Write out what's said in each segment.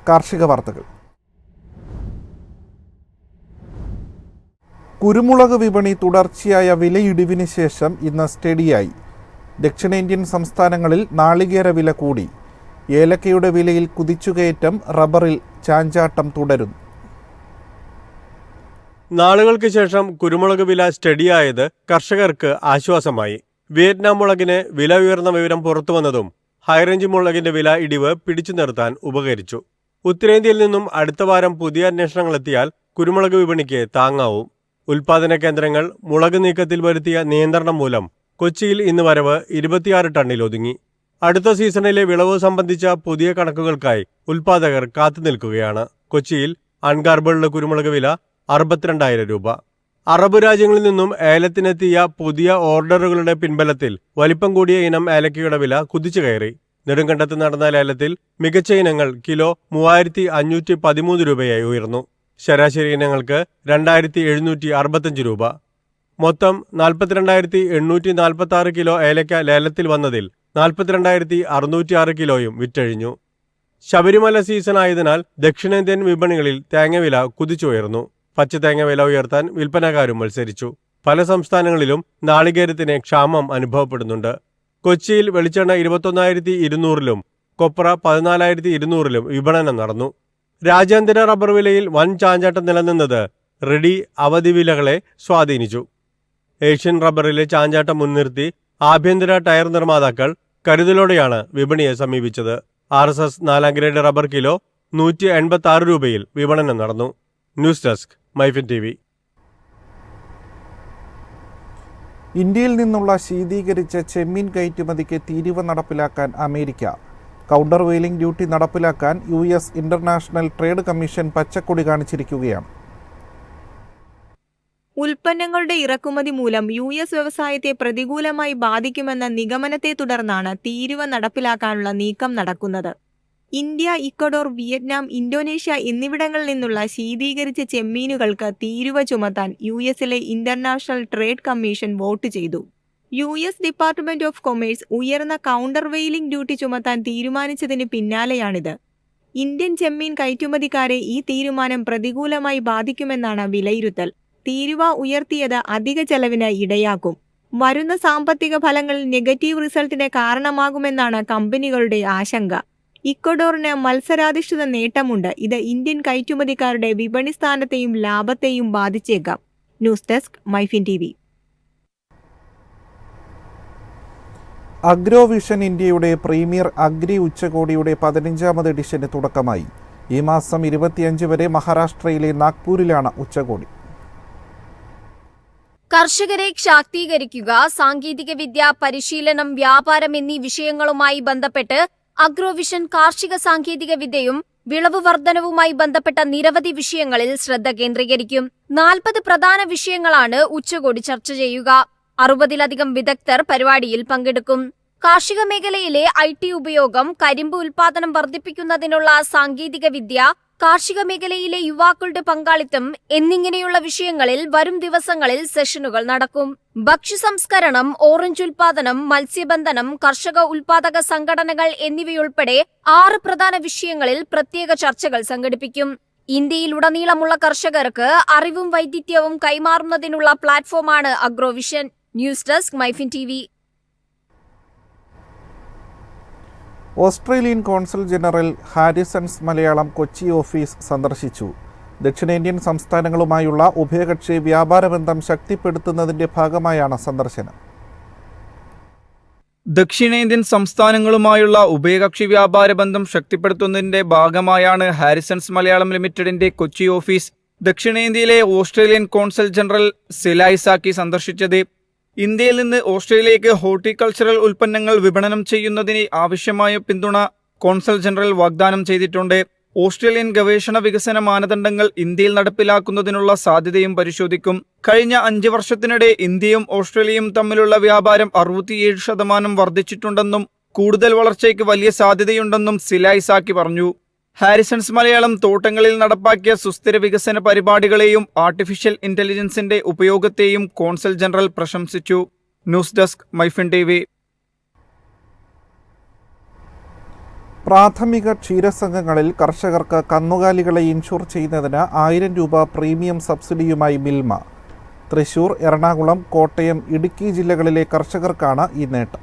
കാർഷിക വാർത്തകൾ. കുരുമുളക് വിപണി തുടർച്ചയായ വിലയിടിവിന് ശേഷം ഇന്ന് സ്റ്റഡിയായി. ദക്ഷിണേന്ത്യൻ സംസ്ഥാനങ്ങളിൽ നാളികേര വില കൂടി. ഏലക്കയുടെ വിലയിൽ കുതിച്ചുകയറ്റം, റബ്ബറിൽ ചാഞ്ചാട്ടം തുടരുന്നു. നാളുകൾക്ക് ശേഷം കുരുമുളക് വില സ്റ്റഡിയായത് കർഷകർക്ക് ആശ്വാസമായി. വിയറ്റ്നാം മുളകിന് വില ഉയർന്ന വിവരം പുറത്തുവന്നതും ഹൈറേഞ്ച് മുളകിന്റെ വില ഇടിവ് പിടിച്ചു നിർത്താൻ ഉപകരിച്ചു. ഉത്തരേന്ത്യയിൽ നിന്നും അടുത്ത വാരം പുതിയ അന്വേഷണങ്ങളെത്തിയാൽ കുരുമുളക് വിപണിക്ക് താങ്ങാവും. ഉൽപാദന കേന്ദ്രങ്ങൾ മുളക് നീക്കത്തിൽ വരുത്തിയ നിയന്ത്രണം മൂലം കൊച്ചിയിൽ ഇന്ന് വരവ് 26 ടണ്ണിൽ ഒതുങ്ങി. അടുത്ത സീസണിലെ വിളവ് സംബന്ധിച്ച പുതിയ കണക്കുകൾക്കായി ഉൽപാദകർ കാത്തുനിൽക്കുകയാണ്. കൊച്ചിയിൽ അൺഗാർബിൾഡ് കുരുമുളക് വില 62,000 രൂപ. അറബ് രാജ്യങ്ങളിൽ നിന്നും ഏലത്തിനെത്തിയ പുതിയ ഓർഡറുകളുടെ പിൻബലത്തിൽ വലിപ്പം കൂടിയ ഇനം ഏലക്കയുടെ വില കുതിച്ചു കയറി. നെടുങ്കണ്ടത്ത് നടന്ന ലേലത്തിൽ മികച്ച ഇനങ്ങൾ കിലോ 3,513 രൂപയായി ഉയർന്നു. ശരാശരി ഇനങ്ങൾക്ക് 2,765 രൂപ. മൊത്തം 42,846 കിലോ ഏലക്ക ലേലത്തിൽ വന്നതിൽ 42,606 കിലോയും വിറ്റഴിഞ്ഞു. ശബരിമല സീസൺ ആയതിനാൽ ദക്ഷിണേന്ത്യൻ വിപണികളിൽ തേങ്ങവില കുതിച്ചുയർന്നു. പച്ചത്തേങ്ങ വില ഉയർത്താൻ വിൽപ്പനക്കാരും മത്സരിച്ചു. പല സംസ്ഥാനങ്ങളിലും നാളികേരത്തിന് ക്ഷാമം അനുഭവപ്പെടുന്നുണ്ട്. കൊച്ചിയിൽ വെളിച്ചെണ്ണ 21,200-ലും കൊപ്ര 14,200-ലും വിപണനം നടന്നു. രാജ്യാന്തര റബ്ബർ വിലയിൽ വൻ ചാഞ്ചാട്ടം നിലനിന്നത് റെഡി അവധി വിലകളെ സ്വാധീനിച്ചു. ഏഷ്യൻ റബ്ബറിലെ ചാഞ്ചാട്ടം മുൻനിർത്തി ആഭ്യന്തര ടയർ നിർമ്മാതാക്കൾ കരുതലോടെയാണ് വിപണിയെ സമീപിച്ചത്. RSS 4ാം ഗ്രേഡ് റബ്ബർ കിലോ 186 രൂപയിൽ വിപണനം നടന്നു. News desk Myfin TV. ഇന്ത്യയിൽ നിന്നുള്ള ശീതീകരിച്ച ചെമ്മീൻ കയറ്റുമതിക്ക് തീരുവ നടപ്പിലാക്കാൻ അമേരിക്ക. കൗണ്ടർ വെയിലിംഗ് ഡ്യൂട്ടി നടപ്പിലാക്കാൻ US ഇന്റർനാഷണൽ ട്രേഡ് കമ്മീഷൻ പച്ചക്കൊടി കാണിച്ചിരിക്കുകയാണ്. ഉൽപ്പന്നങ്ങളുടെ ഇറക്കുമതി മൂലം US വ്യവസായത്തെ പ്രതികൂലമായി ബാധിക്കുമെന്ന നിഗമനത്തെ തുടർന്നാണ് തീരുവ നടപ്പിലാക്കാനുള്ള നീക്കം നടക്കുന്നത്. ഇന്ത്യ, ഇക്വഡോർ, വിയറ്റ്നാം, ഇന്തോനേഷ്യ എന്നിവിടങ്ങളിൽ നിന്നുള്ള ശീതീകരിച്ച ചെമ്മീനുകൾക്ക് തീരുവ ചുമത്താൻ USലെ ഇന്റർനാഷണൽ ട്രേഡ് കമ്മീഷൻ വോട്ട് ചെയ്തു. US ഡിപ്പാർട്ട്മെന്റ് ഓഫ് കൊമേഴ്സ് ഉയർന്ന കൗണ്ടർ വെയിലിംഗ് ഡ്യൂട്ടി ചുമത്താൻ തീരുമാനിച്ചതിന് പിന്നാലെയാണിത്. ഇന്ത്യൻ ചെമ്മീൻ കയറ്റുമതിക്കാരെ ഈ തീരുമാനം പ്രതികൂലമായി ബാധിക്കുമെന്നാണ് വിലയിരുത്തൽ. തീരുവ ഉയർത്തിയത് അധിക ചെലവിന് ഇടയാക്കും. വരുന്ന സാമ്പത്തിക ഫലങ്ങളിൽ നെഗറ്റീവ് റിസൾട്ടിന് കാരണമാകുമെന്നാണ് കമ്പനികളുടെ ആശങ്ക. ഇക്വഡോറിന് മത്സരാധിഷ്ഠിത നേട്ടമുണ്ട്. ഇത് ഇന്ത്യൻ കയറ്റുമതിക്കാരുടെ വിപണി സ്ഥാനത്തെയും ലാഭത്തെയും ബാധിച്ചേക്കാം. News desk Myfin TV. അഗ്രോവിഷൻ ഇന്ത്യയുടെ പ്രീമിയർ അഗ്രി ഉച്ചകോടിയുടെ 15ാമത് എഡിഷന് തുടക്കമായി. ഈ മാസം 25 വരെ മഹാരാഷ്ട്രയിലെ നാഗ്പൂരിലാണ് ഉച്ചകോടി. കർഷകരെ ശാക്തീകരിക്കുക, സാങ്കേതികവിദ്യ, പരിശീലനം, വ്യാപാരം എന്നീ വിഷയങ്ങളുമായി ബന്ധപ്പെട്ട് അഗ്രോവിഷൻ കാർഷിക സാങ്കേതിക വിദ്യയും വിളവ് വർധനവുമായി ബന്ധപ്പെട്ട നിരവധി വിഷയങ്ങളിൽ ശ്രദ്ധ കേന്ദ്രീകരിക്കും. 40 പ്രധാന വിഷയങ്ങളാണ് ഉച്ചകോടി ചർച്ച ചെയ്യുക. 60-ലധികം വിദഗ്ധർ പരിപാടിയിൽ പങ്കെടുക്കും. കാർഷിക മേഖലയിലെ IT ഉപയോഗം, കരിമ്പ് ഉൽപാദനം വർദ്ധിപ്പിക്കുന്നതിനുള്ള സാങ്കേതിക വിദ്യ, കാർഷിക മേഖലയിലെ യുവാക്കളുടെ പങ്കാളിത്തം എന്നിങ്ങനെയുള്ള വിഷയങ്ങളിൽ വരും ദിവസങ്ങളിൽ സെഷനുകൾ നടക്കും. ഭക്ഷ്യസംസ്കരണം, ഓറഞ്ച് ഉൽപാദനം, മത്സ്യബന്ധനം, കർഷക ഉൽപാദക സംഘടനകൾ എന്നിവയുൾപ്പെടെ 6 പ്രധാന വിഷയങ്ങളിൽ പ്രത്യേക ചർച്ചകൾ സംഘടിപ്പിക്കും. ഇന്ത്യയിലുടനീളമുള്ള കർഷകർക്ക് അറിവും വൈദഗ്ധ്യവും കൈമാറുന്നതിനുള്ള പ്ലാറ്റ്ഫോമാണ് Agrovision. News desk Myfin TV. Australian consul general Harrisons Malayalam Kochi office സന്ദർശിച്ചു. ദക്ഷിണേന്ത്യൻ സംസ്ഥാനങ്ങളുമായുള്ള ഉഭയകക്ഷി വ്യാപാര ബന്ധം ശക്തിപ്പെടുത്തുന്നതിന്റെ ഭാഗമായാണ് സന്ദർശനം. ദക്ഷിണേന്ത്യൻ സംസ്ഥാനങ്ങളുമായുള്ള ഉഭയകക്ഷി വ്യാപാര ബന്ധം ശക്തിപ്പെടുത്തുന്നതിന്റെ ഭാഗമായാണ് ഹാരിസൺസ് മലയാളം ലിമിറ്റഡിന്റെ കൊച്ചി ഓഫീസ് ദക്ഷിണേന്ത്യയിലെ ഓസ്ട്രേലിയൻ കോൺസൽ ജനറൽ സെലായിസാക്കി സന്ദർശിച്ചത്. ഇന്ത്യയിൽ നിന്ന് ഓസ്ട്രേലിയയിലേക്ക് ഹോർട്ടിക്കൾച്ചറൽ ഉൽപ്പന്നങ്ങൾ വിപണനം ചെയ്യുന്നതിന് ആവശ്യമായ പിന്തുണ കോൺസൽ ജനറൽ വാഗ്ദാനം ചെയ്തിട്ടുണ്ട്. ഓസ്ട്രേലിയൻ ഗവേഷണ വികസന മാനദണ്ഡങ്ങൾ ഇന്ത്യയിൽ നടപ്പിലാക്കുന്നതിനുള്ള സാധ്യതയും പരിശോധിക്കും. കഴിഞ്ഞ 5 വർഷത്തിനിടെ ഇന്ത്യയും ഓസ്ട്രേലിയയും തമ്മിലുള്ള വ്യാപാരം 67% വർദ്ധിച്ചിട്ടുണ്ടെന്നും കൂടുതൽ വളർച്ചയ്ക്ക് വലിയ സാധ്യതയുണ്ടെന്നും സിലായിസാക്കി പറഞ്ഞു. ഹാരിസൺസ് മലയാളം തോട്ടങ്ങളിൽ നടപ്പാക്കിയ സുസ്ഥിര വികസന പരിപാടികളെയും ആർട്ടിഫിഷ്യൽ ഇന്റലിജൻസിന്റെ ഉപയോഗത്തെയും കോൺസൽ ജനറൽ പ്രശംസിച്ചു. News desk Myfin TV. പ്രാഥമിക ക്ഷീരസംഘങ്ങളിൽ കർഷകർക്ക് കന്നുകാലികളെ ഇൻഷുർ ചെയ്യുന്നതിന് 1000 രൂപ പ്രീമിയം സബ്സിഡിയുമായി മിൽമ. തൃശൂർ, എറണാകുളം, കോട്ടയം, ഇടുക്കി ജില്ലകളിലെ കർഷകർക്കാണ് ഈ നേട്ടം.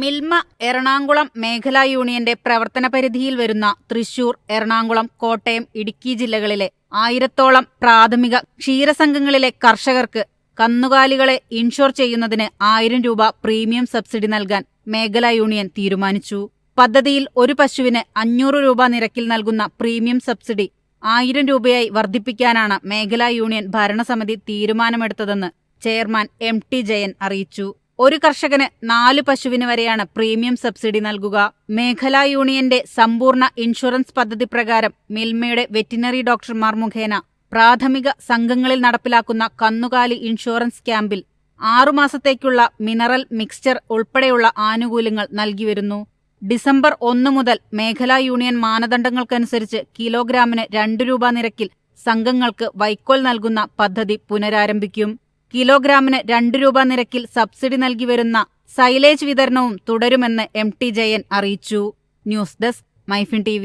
മിൽമ എറണാകുളം മേഖലാ യൂണിയന്റെ പ്രവർത്തന പരിധിയിൽ വരുന്ന തൃശൂർ, എറണാകുളം, കോട്ടയം, ഇടുക്കി ജില്ലകളിലെ 1000-ഓളം പ്രാഥമിക ക്ഷീരസംഘങ്ങളിലെ കർഷകർക്ക് കന്നുകാലികളെ ഇൻഷുർ ചെയ്യുന്നതിന് 1000 രൂപ പ്രീമിയം സബ്സിഡി നൽകാൻ മേഖലാ യൂണിയൻ തീരുമാനിച്ചു. പദ്ധതിയിൽ ഒരു പശുവിന് 500 രൂപ നിരക്കിൽ നൽകുന്ന പ്രീമിയം സബ്സിഡി 1000 രൂപയായി വർദ്ധിപ്പിക്കാനാണ് മേഖലാ യൂണിയൻ ഭരണസമിതി തീരുമാനമെടുത്തതെന്ന് ചെയർമാൻ MT ജയൻ അറിയിച്ചു. ഒരു കർഷകന് 4 പശുവിന് വരെയാണ് പ്രീമിയം സബ്സിഡി നൽകുക. മേഖലാ യൂണിയന്റെ സമ്പൂർണ്ണ ഇൻഷുറൻസ് പദ്ധതി പ്രകാരം മിൽമയുടെ വെറ്റിനറി ഡോക്ടർമാർ മുഖേന പ്രാഥമിക സംഘങ്ങളിൽ നടപ്പിലാക്കുന്ന കന്നുകാലി ഇൻഷുറൻസ് ക്യാമ്പിൽ 6 മാസത്തേക്കുള്ള മിനറൽ മിക്സ്ചർ ഉൾപ്പെടെയുള്ള ആനുകൂല്യങ്ങൾ നൽകിവരുന്നു. ഡിസംബർ 1 മുതൽ മേഖലാ യൂണിയൻ മാനദണ്ഡങ്ങൾക്കനുസരിച്ച് കിലോഗ്രാമിന് 2 രൂപ നിരക്കിൽ സംഘങ്ങൾക്ക് വൈക്കോൽ നൽകുന്ന പദ്ധതി പുനരാരംഭിക്കും. കിലോഗ്രാമിന് 2 രൂപ നിരക്കിൽ സബ്സിഡി നൽകി വരുന്ന സൈലേജ് വിതരണവും തുടരുമെന്ന് MT ജയൻ അറിയിച്ചു. News desk Myfin TV.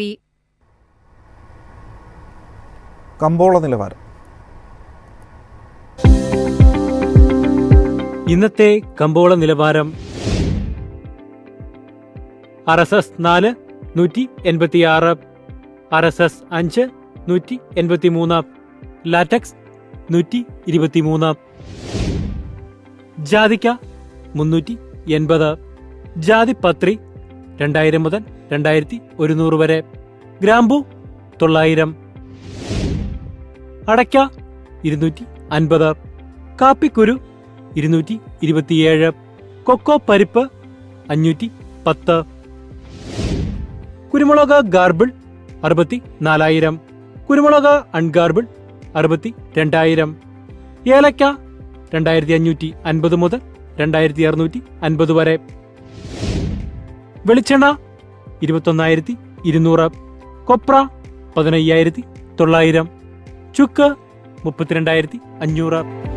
കമ്പോള നിലവാരം. ഇന്നത്തെ കമ്പോള നിലവാരം. RSS 4 186, RSS 5 183, ലാറ്റക്സ് 123, ജാതിക്ക 380, ജാതിപത്രി 2000 മുതൽ 2100 വരെ, ഗ്രാമ്പു 900, അടയ്ക്ക 250, കാപ്പിക്കുരു 227, കൊക്കോ പരിപ്പ് 510, കുരുമുളക് ഗാർബിൾ 64000, കുരുമുളക് അൺഗാർബിൾ 62000, ഏലക്ക 2550 മുതൽ 2650 വരെ, വെളിച്ചെണ്ണ 21200, കൊപ്ര 15900, ചുക്ക് 32500.